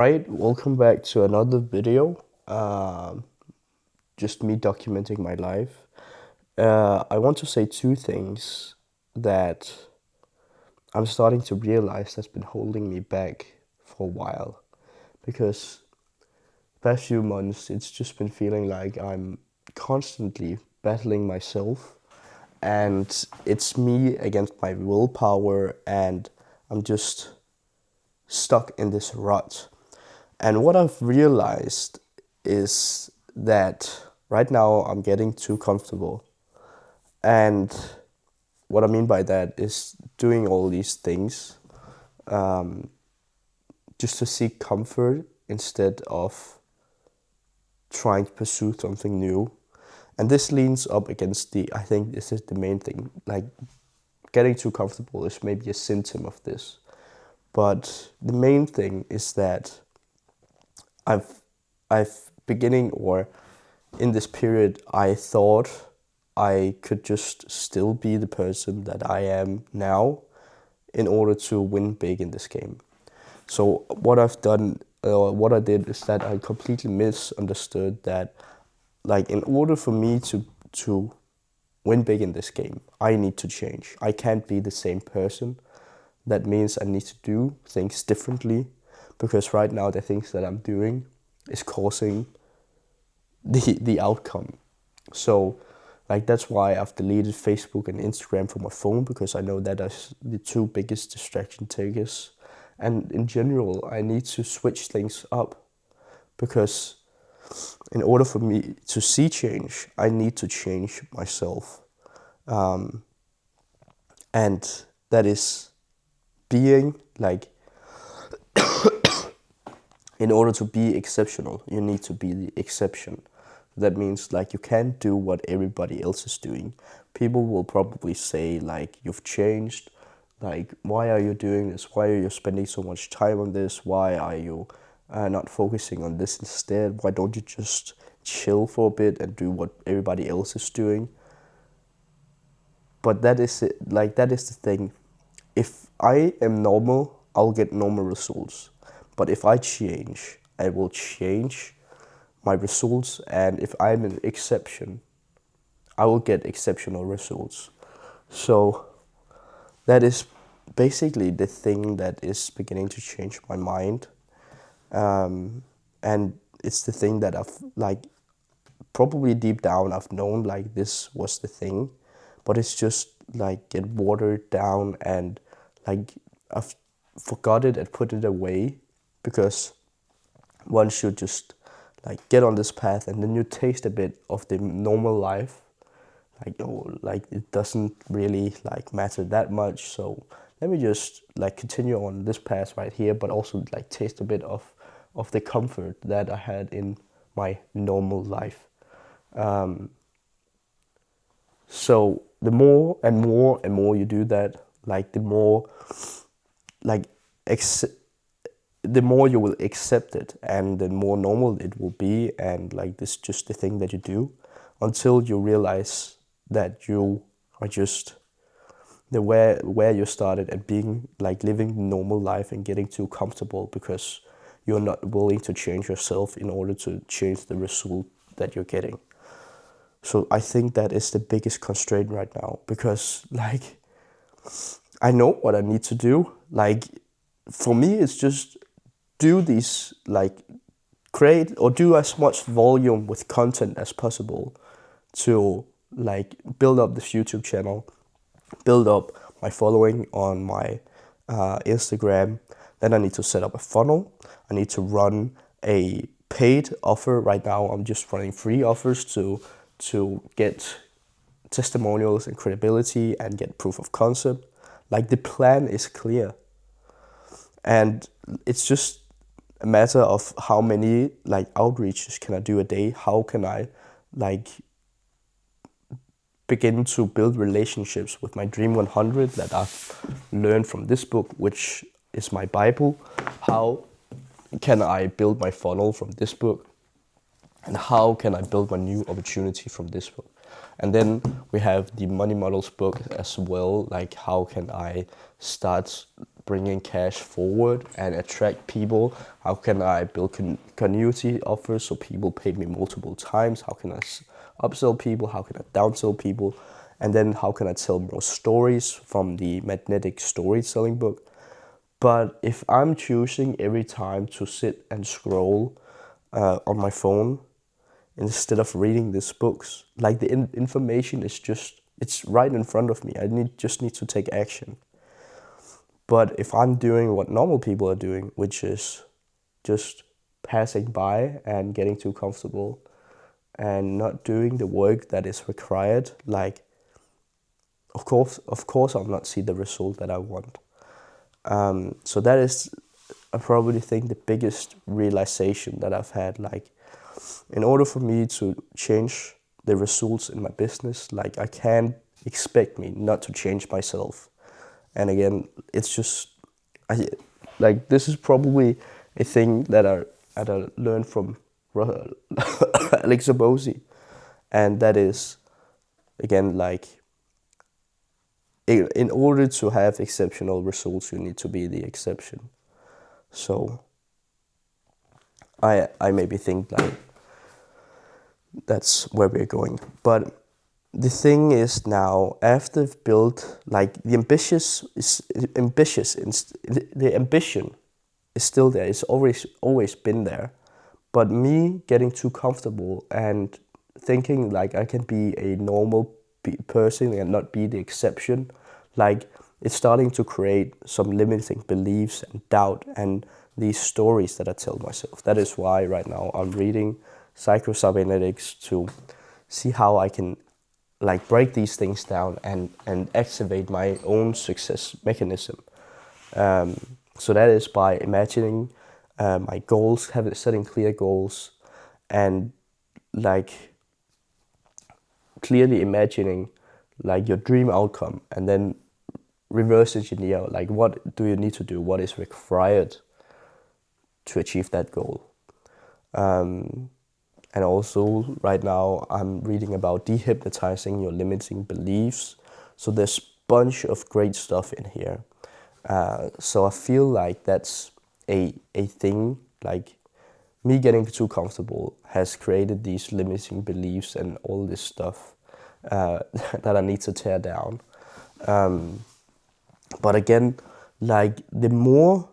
Right, welcome back to another video. Just me documenting my life. I want to say two things that I'm starting to realize that's been holding me back for a while. Because past few months, it's just been feeling like I'm constantly battling myself, and it's me against my willpower, and I'm just stuck in this rut. And what I've realized is that right now I'm getting too comfortable. And what I mean by that is doing all these things just to seek comfort instead of trying to pursue something new. And this leans up against I think this is the main thing. Like, getting too comfortable is maybe a symptom of this. But the main thing is that I've I've beginning or in this period I thought I could just still be the person that I am now in order to win big in this game. So what I've done, what I did is that I completely misunderstood that, like, in order for me to win big in this game, I need to change. I can't be the same person. That means I need to do things differently, because right now the things that I'm doing is causing the outcome. So, like, that's why I've deleted Facebook and Instagram from my phone, because I know that are the two biggest distraction takers. And in general, I need to switch things up, because in order for me to see change, I need to change myself. And that is being like, in order to be exceptional, you need to be the exception. That means, like, you can't do what everybody else is doing. People will probably say, like, you've changed. Like, why are you doing this? Why are you spending so much time on this? Why are you not focusing on this instead? Why don't you just chill for a bit and do what everybody else is doing? But that is it. Like, that is the thing. If I am normal, I'll get normal results. But if I change, I will change my results. And if I'm an exception, I will get exceptional results. So that is basically the thing that is beginning to change my mind. And it's the thing that I've, like, probably deep down I've known, like, this was the thing, but it's just like get watered down, and like I've forgot it and put it away, because once you just like get on this path and then you taste a bit of the normal life, like, oh, like, it doesn't really like matter that much, so let me just like continue on this path right here, but also like taste a bit of the comfort that I had in my normal life. So the more and more and more you do that, like, the more like ex- the more you will accept it, and the more normal it will be, and like this just the thing that you do, until you realize that you are just the where you started, and being like living normal life and getting too comfortable because you're not willing to change yourself in order to change the result that you're getting. So I think that is the biggest constraint right now, because like I know what I need to do. Like, for me, it's just do these, like, create or do as much volume with content as possible to like build up this YouTube channel, build up my following on my Instagram. Then I need to set up a funnel. I need to run a paid offer. Right now, I'm just running free offers to get testimonials and credibility and get proof of concept. Like, the plan is clear, and it's just a matter of how many like outreaches can I do a day. How can I like begin to build relationships with my Dream 100 that I've learned from this book, which is my Bible. How can I build my funnel from this book? And how can I build my new opportunity from this book? And then we have the Money Models book as well. Like, how can I start bring in cash forward and attract people? How can I build community offers so people pay me multiple times? How can I upsell people? How can I downsell people? And then how can I tell more stories from the magnetic storytelling book? But if I'm choosing every time to sit and scroll on my phone instead of reading these books, like the information is just, it's right in front of me. I just need to take action. But if I'm doing what normal people are doing, which is just passing by and getting too comfortable and not doing the work that is required, like of course I'll not see the result that I want. So that is, I probably think, the biggest realization that I've had. Like, in order for me to change the results in my business, like, I can't expect me not to change myself. And again, it's just, this is probably a thing that I learned from Alex Abosi, and that is, again, like, in order to have exceptional results, you need to be the exception. So I maybe think like that's where we're going. But the thing is, now after I've built, like, the ambition is still there. It's always been there. But me getting too comfortable and thinking like I can be a normal person and not be the exception, like, it's starting to create some limiting beliefs and doubt and these stories that I tell myself. That is why right now I'm reading psychocybernetics to see how I can, like, break these things down and activate my own success mechanism. So that is by imagining my goals, setting clear goals, and, like, clearly imagining, like, your dream outcome, and then reverse engineer, like, what do you need to do, what is required to achieve that goal. And also right now I'm reading about dehypnotizing your limiting beliefs. So there's a bunch of great stuff in here. So I feel like that's a thing, like, me getting too comfortable has created these limiting beliefs and all this stuff that I need to tear down. But again, like, the more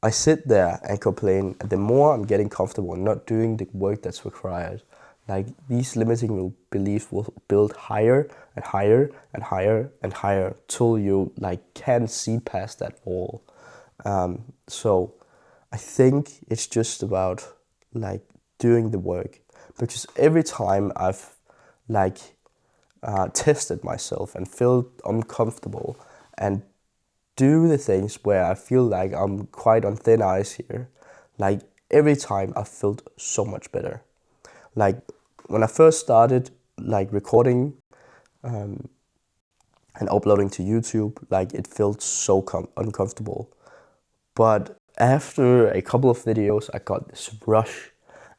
I sit there and complain, the more I'm getting comfortable and not doing the work that's required. Like, these limiting beliefs will build higher and higher and higher and higher till you, like, can't see past that wall. So I think it's just about, like, doing the work, because every time I've, like, tested myself and felt uncomfortable and do the things where I feel like I'm quite on thin ice here, like, every time I felt so much better. Like, when I first started, like, recording and uploading to YouTube, like, it felt so uncomfortable. But after a couple of videos, I got this rush,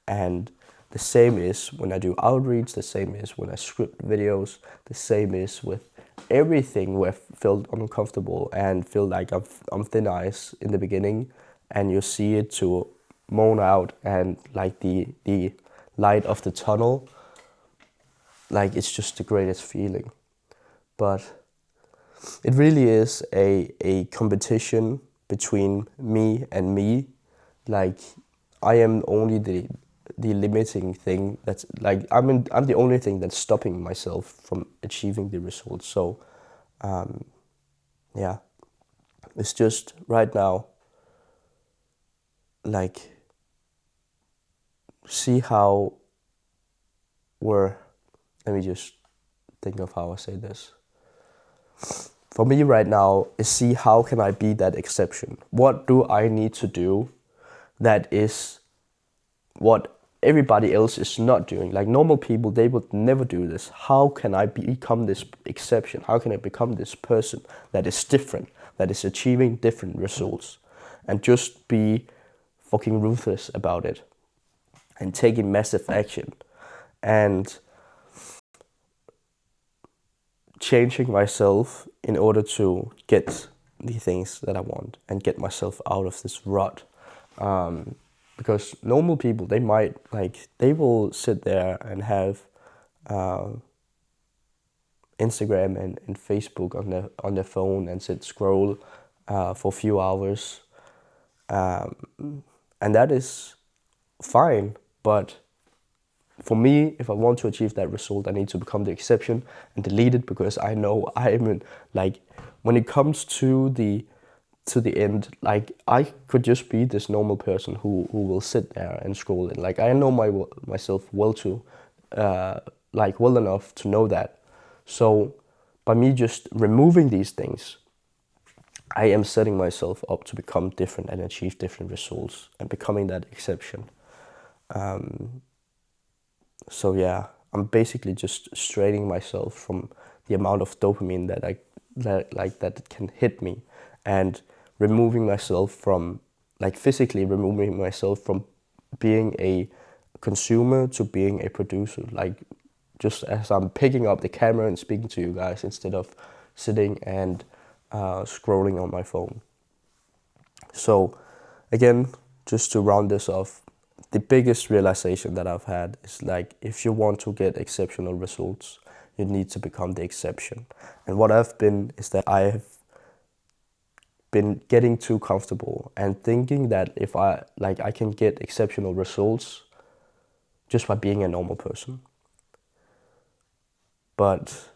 and the same is when I do outreach, the same is when I script videos, the same is with everything where I felt uncomfortable and feel like I'm thin ice in the beginning, and you see it to moan out, and, like, the light of the tunnel, like, it's just the greatest feeling. But it really is a competition between me and me. Like, I am only the limiting thing that's, like, I'm the only thing that's stopping myself from achieving the results. So yeah, it's just right now, like, see how we're, let me just think of how I say this. For me right now is see how can I be that exception? What do I need to do that is what everybody else is not doing? Like, normal people, they would never do this. How can I become this exception? How can I become this person that is different, that is achieving different results? And just be fucking ruthless about it and taking massive action and changing myself in order to get the things that I want and get myself out of this rut. Because normal people, they might like, they will sit there and have Instagram and Facebook on their phone and sit scroll for a few hours, and that is fine. But for me, if I want to achieve that result, I need to become the exception and delete it, because I know I'm in, like, when it comes to the end, like, I could just be this normal person who will sit there and scroll it. Like, I know myself well well enough to know that. So by me just removing these things, I am setting myself up to become different and achieve different results and becoming that exception. So yeah, I'm basically just straining myself from the amount of dopamine that can hit me, and removing myself from, like, physically removing myself from being a consumer to being a producer. Like, just as I'm picking up the camera and speaking to you guys instead of sitting and scrolling on my phone. So again, just to round this off, the biggest realization that I've had is, like, if you want to get exceptional results, you need to become the exception. And what I've been is that I have been getting too comfortable and thinking that if I can get exceptional results just by being a normal person. But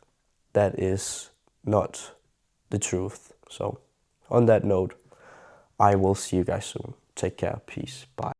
that is not the truth. So on that note, I will see you guys soon. Take care. Peace. Bye.